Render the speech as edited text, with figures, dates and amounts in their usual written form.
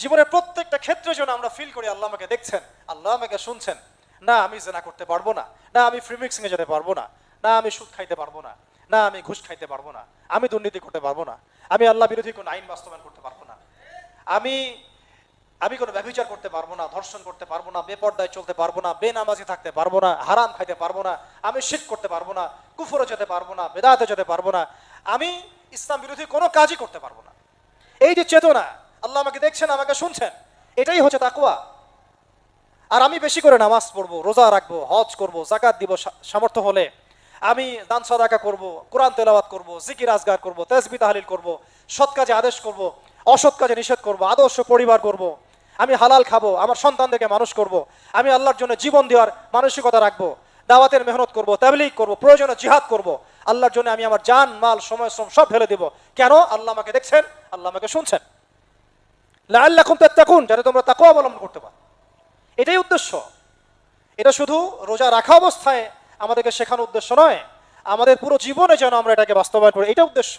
জীবনের প্রত্যেকটা ক্ষেত্রে যেন আমরা ফিল করি আল্লাহ আমাকে দেখছেন, আল্লাহ আমাকে শুনছেন। না আমি জেনা করতে পারবো না, না আমি ফ্রি মিক্সিং এ যেতে পারবো না, না আমি সুদ খাইতে পারবো না, না আমি ঘুষ খাইতে পারবো না, আমি দুর্নীতি করতে পারবো না, আমি আল্লাহ বিরোধী কোনো আইন বাস্তবায়ন করতে পারবো না, আমি আমি কোনো ব্যভিচার করতে পারবো না, ধর্ষণ করতে পারবো না, বেপর্দায় চলতে পারবো না, বেনামাজি থাকতে পারবো না, হারাম খাইতে পারবো না, আমি শিরক করতে পারবো না, কুফরে যেতে পারবো না, বেদাতে যেতে পারবো না, আমি ইসলাম বিরোধী কোনো কাজই করতে পারবো না। এই যে চেতনা, আল্লাহ আমাকে দেখছেন, আমাকে শুনছেন, এটাই হচ্ছে তাকওয়া। আর আমি বেশি করে নামাজ পড়বো, রোজা রাখবো, হজ করবো, যাকাত দিব সামর্থ্য হলে, আমি দান সাদাকা করবো, কোরআন তেলাওয়াত করবো, জিকির আজগার করবো, তাসবিহ তাহলিল করবো, সৎ কাজে আদেশ করবো, অসৎ কাজে নিষেধ করবো, আদর্শ পরিবার করবো, আমি হালাল খাবো, আমার সন্তানদেরকে মানুষ করব, আমি আল্লাহর জন্য জীবন দেওয়ার মানসিকতা রাখবো, দাওয়াতের মেহনত করব, তাবলীগ করব, প্রয়োজনে জিহাদ করব, আল্লাহর জন্য আমি আমার জান মাল সময় শ্রম সব ফেলে দেব। কেন? আল্লাহ আমাকে দেখছেন, আল্লাহ আমাকে শুনছেন। লাআল্লাকুম তাত্তাকুন, যাতে তোমরা তাকওয়া অবলম্বন করতে পারো। এটাই উদ্দেশ্য। এটা শুধু রোজা রাখা অবস্থায় আমাদেরকে শেখানোর উদ্দেশ্য নয়, আমাদের পুরো জীবনে যেন আমরা এটাকে বাস্তবায়ন করি, এটা উদ্দেশ্য।